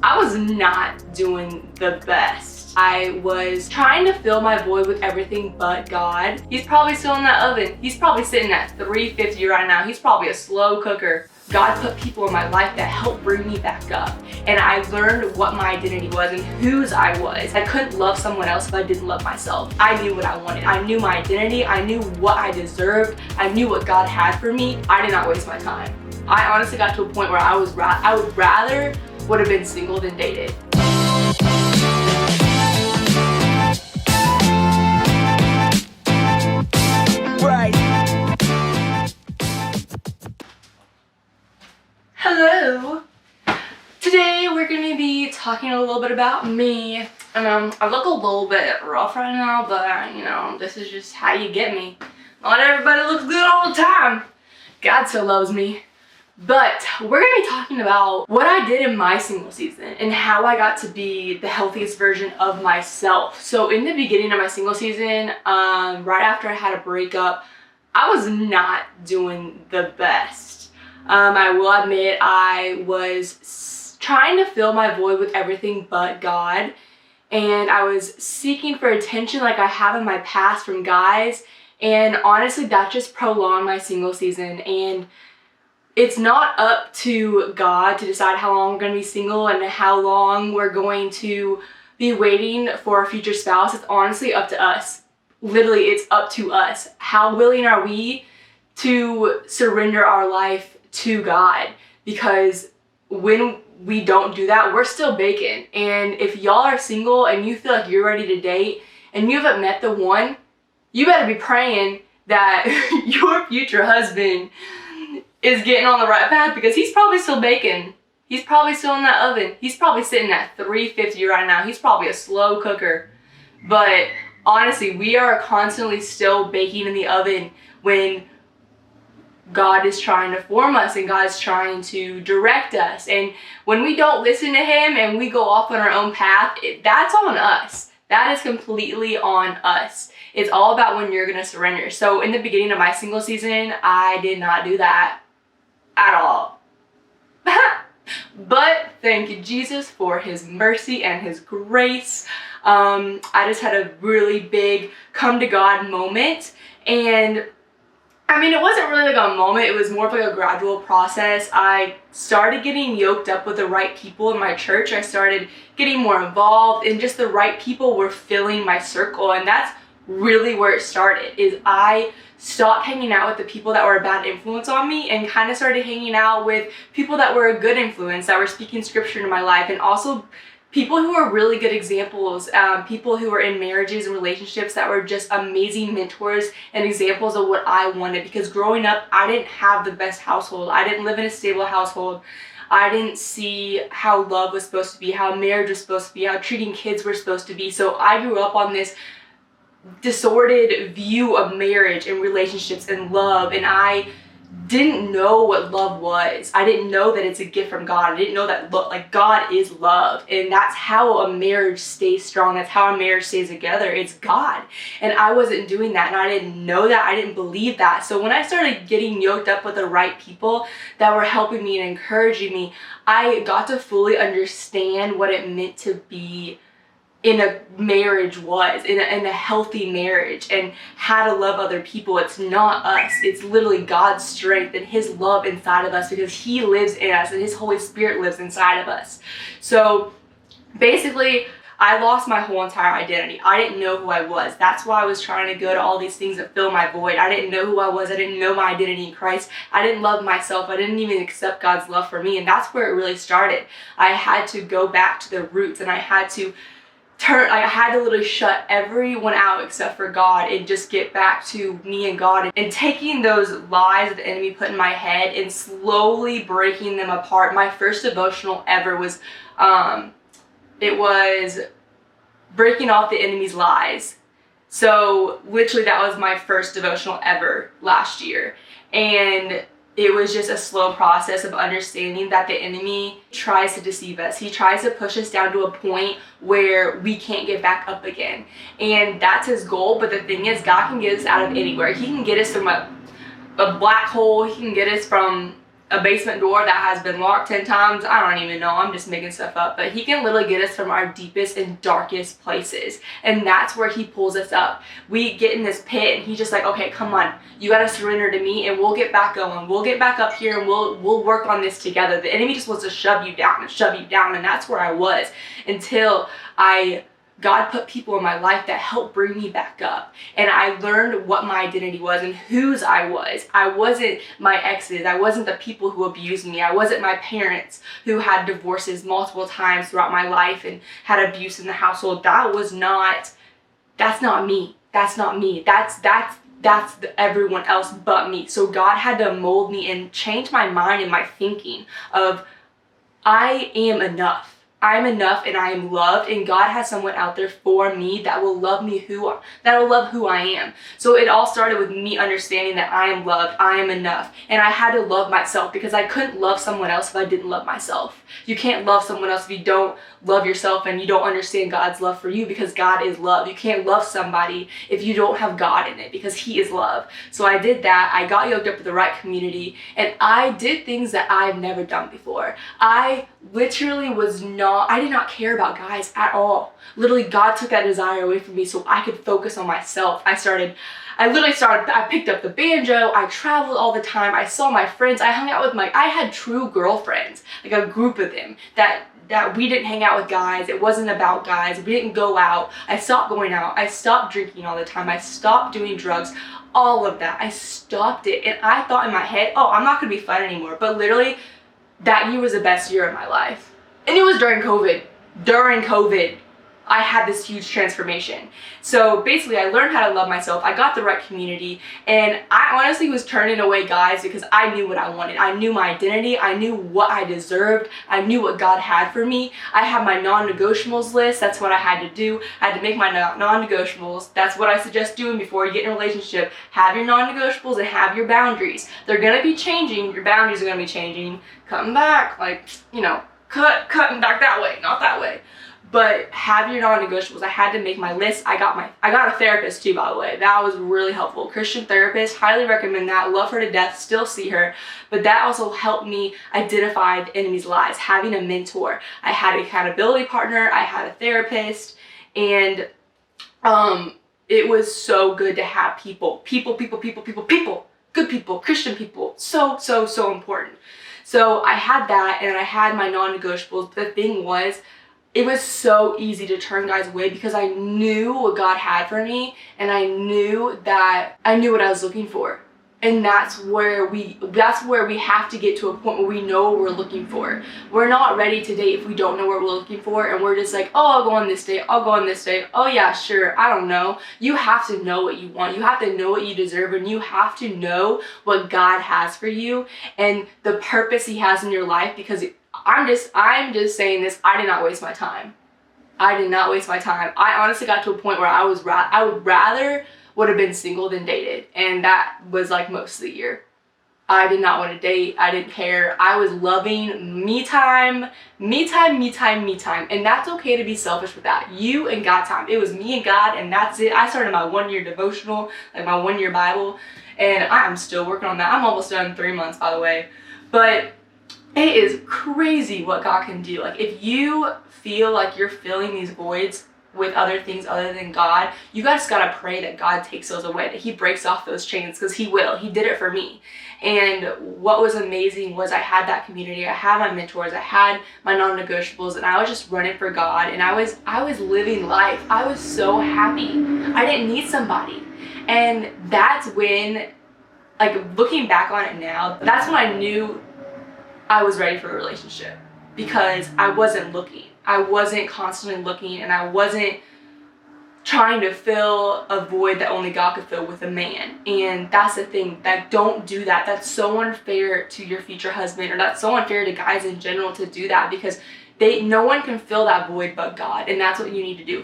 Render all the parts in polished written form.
I was not doing the best. I was trying to fill my void with everything but God. He's probably still in that oven. He's probably sitting at 350 right now. He's probably a slow cooker. God put people in my life that helped bring me back up. And I learned what my identity was and whose I was. I couldn't love someone else if I didn't love myself. I knew what I wanted. I knew my identity. I knew what I deserved. I knew what God had for me. I did not waste my time. I honestly got to a point where I would rather would have been single than dated. Right. Hello. Today we're going to be talking a little bit about me. I look a little bit rough right now, but this is just how you get me. Not everybody looks good all the time. God still loves me. But we're going to be talking about what I did in my single season and how I got to be the healthiest version of myself. So in the beginning of my single season, right after I had a breakup, I was not doing the best. I will admit I was trying to fill my void with everything but God. And I was seeking for attention like I have in my past from guys. And honestly, that just prolonged my single season. And it's not up to God to decide how long we're going to be single and how long we're going to be waiting for a future spouse. It's honestly up to us. Literally, it's up to us. How willing are we to surrender our life to God? Because when we don't do that, we're still baking. And if y'all are single and you feel like you're ready to date and you haven't met the one, you better be praying that your future husband is getting on the right path, because he's probably still baking. He's probably still in that oven. He's probably sitting at 350 right now. He's probably a slow cooker. But honestly, we are constantly still baking in the oven when God is trying to form us and God's trying to direct us. And when we don't listen to him and we go off on our own path, that's on us. That is completely on us. It's all about when you're going to surrender. So in the beginning of my single season, I did not do that at all. But thank you, Jesus, for his mercy and his grace. I just had a really big come to God moment. And it wasn't really like a moment. It was more of like a gradual process. I started getting yoked up with the right people in my church. I started getting more involved, and just the right people were filling my circle. And that's really where it started, is I stopped hanging out with the people that were a bad influence on me and kind of started hanging out with people that were a good influence, that were speaking scripture into my life, and also people who are really good examples, people who are in marriages and relationships that were just amazing mentors and examples of what I wanted. Because growing up, I didn't have the best household. I didn't live in a stable household. I didn't see how love was supposed to be, how marriage was supposed to be, how treating kids were supposed to be. So I grew up on this disordered view of marriage and relationships and love, and I didn't know what love was. I didn't know that it's a gift from God. I didn't know that God is love, and that's how a marriage stays strong. That's how a marriage stays together. It's God. And I wasn't doing that, and I didn't know that. I didn't believe that. So when I started getting yoked up with the right people that were helping me and encouraging me, I got to fully understand what it meant to be in a marriage, in a healthy marriage, and how to love other people. It's not us. It's literally God's strength and his love inside of us, because he lives in us and his Holy Spirit lives inside of us. So basically, I lost my whole entire identity. I didn't know who I was. That's why I was trying to go to all these things that fill my void. I didn't know who I was. I didn't know my identity in Christ. I didn't love myself. I didn't even accept God's love for me. And that's where it really started. I had to go back to the roots, and I had to literally shut everyone out except for God and just get back to me and God, and taking those lies that the enemy put in my head and slowly breaking them apart. My first devotional ever was, it was breaking off the enemy's lies. So literally that was my first devotional ever last year. And it was just a slow process of understanding that the enemy tries to deceive us. He tries to push us down to a point where we can't get back up again. And that's his goal. But the thing is, God can get us out of anywhere. He can get us from a black hole. He can get us from a basement door that has been locked 10 times. I don't even know, I'm just making stuff up, but he can literally get us from our deepest and darkest places, and that's where he pulls us up. We get in this pit and he's just like, okay, come on, you got to surrender to me and we'll get back going, we'll get back up here, and we'll work on this together. The enemy just wants to shove you down and shove you down, and that's where I was until God put people in my life that helped bring me back up. And I learned what my identity was and whose I was. I wasn't my exes. I wasn't the people who abused me. I wasn't my parents who had divorces multiple times throughout my life and had abuse in the household. That's not me. That's not me. That's everyone else but me. So God had to mold me and change my mind and my thinking of, I am enough. I'm enough and I am loved, and God has someone out there for me that will love me that will love who I am. So it all started with me understanding that I am loved, I am enough, and I had to love myself because I couldn't love someone else if I didn't love myself. You can't love someone else if you don't love yourself and you don't understand God's love for you, because God is love. You can't love somebody if you don't have God in it, because He is love. So I did that. I got yoked up with the right community, and I did things that I've never done before. I literally I did not care about guys at all. Literally, God took that desire away from me so I could focus on myself. I picked up the banjo, I traveled all the time, I saw my friends, I hung out with I had true girlfriends, like a group of them that we didn't hang out with guys. It wasn't about guys. We didn't go out. I stopped going out. I stopped drinking all the time. I stopped doing drugs. All of that. I stopped it. And I thought in my head, oh, I'm not going to be fun anymore. But literally, that year was the best year of my life. And it was during COVID. During COVID, I had this huge transformation. So basically, I learned how to love myself. I got the right community, and I honestly was turning away guys because I knew what I wanted. I knew my identity. I knew what I deserved. I knew what God had for me. I had my non-negotiables list. That's what I had to do. I had to make my non-negotiables. That's what I suggest doing before you get in a relationship. Have your non-negotiables and have your boundaries. They're gonna be changing. Your boundaries are gonna be changing. Cutting back, cutting back that way, not that way. But have your non-negotiables. I had to make my list. I got a therapist too, by the way. That was really helpful. Christian therapist, highly recommend that. Love her to death, still see her. But that also helped me identify the enemy's lies. Having a mentor. I had an accountability partner. I had a therapist. And it was so good to have people. People. Good people, Christian people. So important. So I had that, and I had my non-negotiables. But the thing was, it was so easy to turn guys away because I knew what God had for me, and I knew what I was looking for. And that's where we have to get to a point where we know what we're looking for. We're not ready to date if we don't know what we're looking for, and we're just like, oh, I'll go on this date, I'll go on this date, oh yeah, sure, I don't know. You have to know what you want, you have to know what you deserve, and you have to know what God has for you and the purpose He has in your life, because I'm just saying this, I did not waste my time. I did not waste my time. I honestly got to a point where I would rather would have been single than dated, and that was like most of the year. I did not want to date. I didn't care. I was loving me time, and that's okay to be selfish with that. You and God time. It was me and God, and that's it. I started my 1-year devotional, like my 1-year Bible, and I'm still working on that. I'm almost done in 3 months, by the way, but it is crazy what God can do. Like, if you feel like you're filling these voids with other things other than God, you guys gotta pray that God takes those away, that He breaks off those chains, because He will. He did it for me. And what was amazing was I had that community, I had my mentors, I had my non-negotiables, and I was just running for God, and I was living life. I was so happy. I didn't need somebody. And that's when, like, looking back on it now, that's when I knew I was ready for a relationship, because I wasn't looking. I wasn't constantly looking, and I wasn't trying to fill a void that only God could fill with a man. And that's the thing, that don't do that. That's so unfair to your future husband, or that's so unfair to guys in general to do that, because no one can fill that void but God. And that's what you need to do.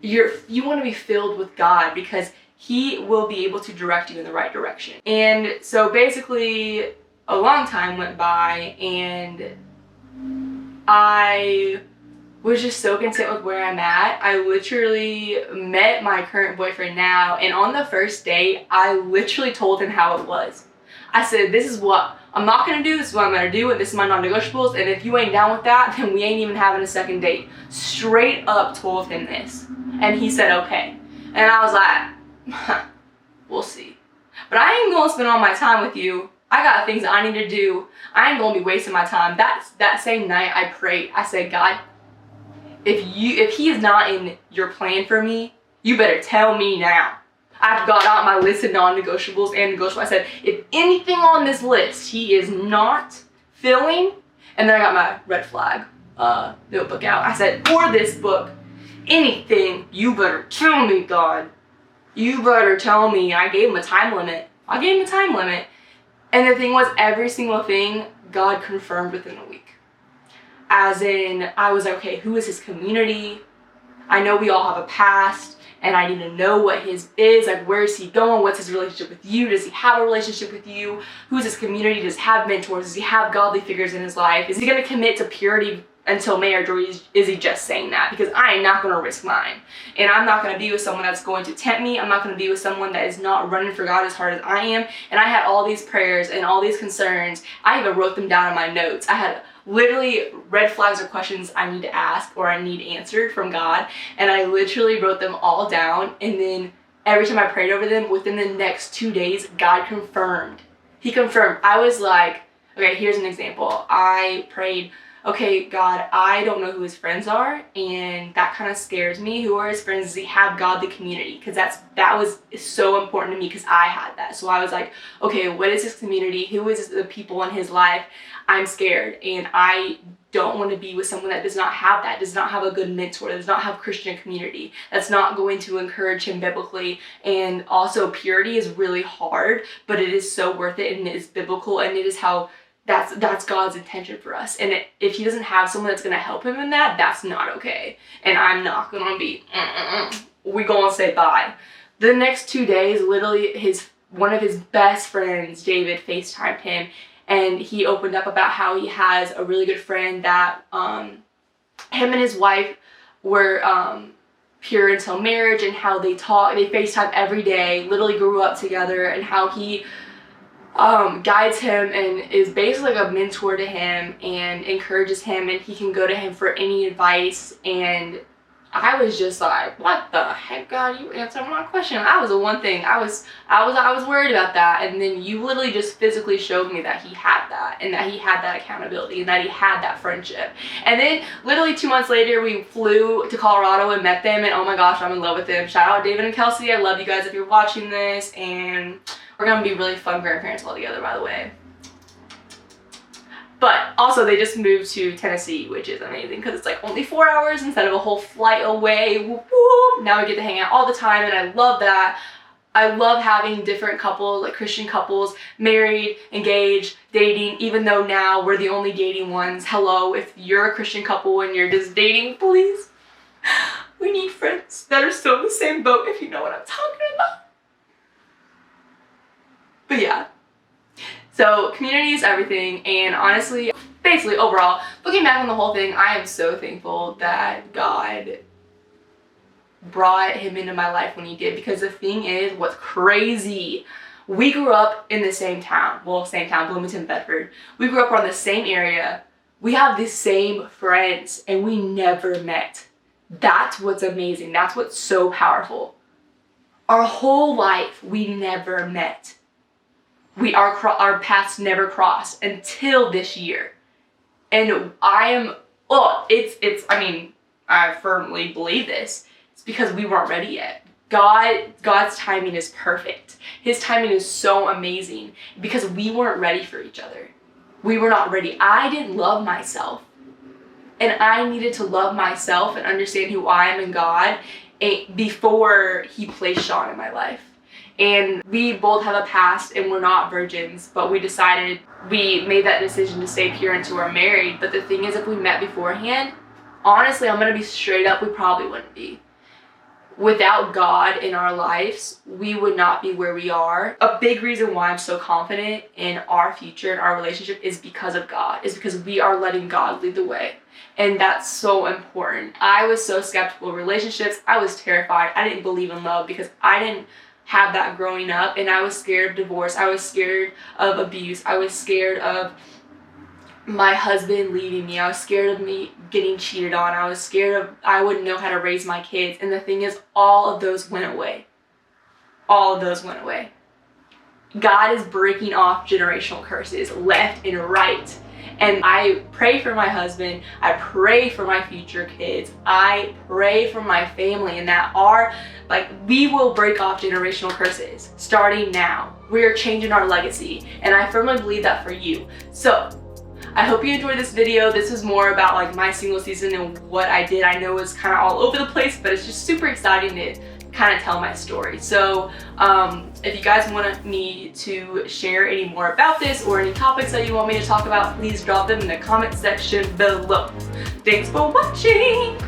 You want to be filled with God, because He will be able to direct you in the right direction. And so basically, a long time went by, and I was just so content with where I'm at. I literally met my current boyfriend now, and on the first date, I literally told him how it was. I said, this is what I'm not gonna do, this is what I'm gonna do, and this is my non-negotiables, and if you ain't down with that, then we ain't even having a second date. Straight up told him this. And he said, okay. And I was like, we'll see. But I ain't gonna spend all my time with you. I got things I need to do. I ain't gonna be wasting my time. That same night I prayed. I said, God, if he is not in your plan for me, you better tell me now. I've got out my list of non-negotiables and negotiables. I said, if anything on this list he is not filling, and then I got my red flag notebook out. I said, for this book, anything, you better tell me, God. You better tell me. I gave him a time limit. And the thing was, every single thing God confirmed within a week. As in, I was like, okay, who is his community? I know we all have a past, and I need to know what his is. Like, where is he going? What's his relationship with you? Does he have a relationship with you? Who's his community? Does he have mentors? Does he have godly figures in his life? Is he going to commit to purity until marriage, or is he just saying that? Because I am not going to risk mine. And I'm not going to be with someone that's going to tempt me. I'm not going to be with someone that is not running for God as hard as I am. And I had all these prayers and all these concerns. I even wrote them down in my notes. I had literally red flags or questions I need to ask or I need answered from God. And I literally wrote them all down. And then every time I prayed over them, within the next 2 days, God confirmed. He confirmed. I was like, okay, here's an example. I prayed, okay, God, I don't know who his friends are, and that kind of scares me. Who are his friends? Does he have godly community? Because that was so important to me, because I had that. So I was like, okay, what is his community? Who is the people in his life? I'm scared, and I don't want to be with someone that does not have that, does not have a good mentor, does not have Christian community, that's not going to encourage him biblically. And also, purity is really hard, but it is so worth it, and it is biblical, and it is how that's God's intention for us. And if he doesn't have someone that's going to help him in that, that's not okay. And I'm not going to be, we going to say bye. The next 2 days, literally one of his best friends, David, FaceTimed him, and he opened up about how he has a really good friend that him and his wife were pure until marriage, and how they FaceTime every day, literally grew up together, and how he guides him and is basically like a mentor to him and encourages him, and he can go to him for any advice. And I was just like, what the heck, God, you answered my question. That was the one thing I was worried about that. And then you literally just physically showed me that he had that, and that he had that accountability, and that he had that friendship. And then literally 2 months later, we flew to Colorado and met them, and oh my gosh, I'm in love with them. Shout out David and Kelsey. I love you guys if you're watching this, and we're gonna be really fun grandparents all together, by the way. But also, they just moved to Tennessee, which is amazing, because it's like only 4 hours instead of a whole flight away. Whoop, whoop. Now we get to hang out all the time, and I love that. I love having different couples, like Christian couples, married, engaged, dating, even though now we're the only dating ones. Hello, if you're a Christian couple and you're just dating, please. We need friends that are still in the same boat, if you know what I'm talking about. But yeah, so community is everything, and honestly, basically overall, looking back on the whole thing, I am so thankful that God brought him into my life when he did, because the thing is, what's crazy, we grew up in the same town, Bloomington, Bedford. We grew up around the same area. We have the same friends, and we never met. That's what's amazing. That's what's so powerful. Our whole life, we never met. Our paths never crossed until this year. And I firmly believe this. It's because we weren't ready yet. God's timing is perfect. His timing is so amazing, because we weren't ready for each other. We were not ready. I didn't love myself. And I needed to love myself and understand who I am in God before he placed Sean in my life. And we both have a past, and we're not virgins, but we made that decision to stay pure until we're married. But the thing is, if we met beforehand, honestly, I'm going to be straight up, we probably wouldn't be. Without God in our lives, we would not be where we are. A big reason why I'm so confident in our future and our relationship is because of God, is because we are letting God lead the way. And that's so important. I was so skeptical of relationships. I was terrified. I didn't believe in love because I didn't have that growing up, and I was scared of divorce. I was scared of abuse. I was scared of my husband leaving me. I was scared of me getting cheated on. I was scared of I wouldn't know how to raise my kids. And the thing is, all of those went away. All of those went away. God is breaking off generational curses left and right. And I pray for my husband. I pray for my future kids. I pray for my family, and that we will break off generational curses starting now. We are changing our legacy, and I firmly believe that for you. So I hope you enjoyed this video. This is more about like my single season and what I did. I know it's kind of all over the place, but it's just super exciting to kind of tell my story. So if you guys want me to share any more about this or any topics that you want me to talk about, please drop them in the comment section below. Thanks for watching.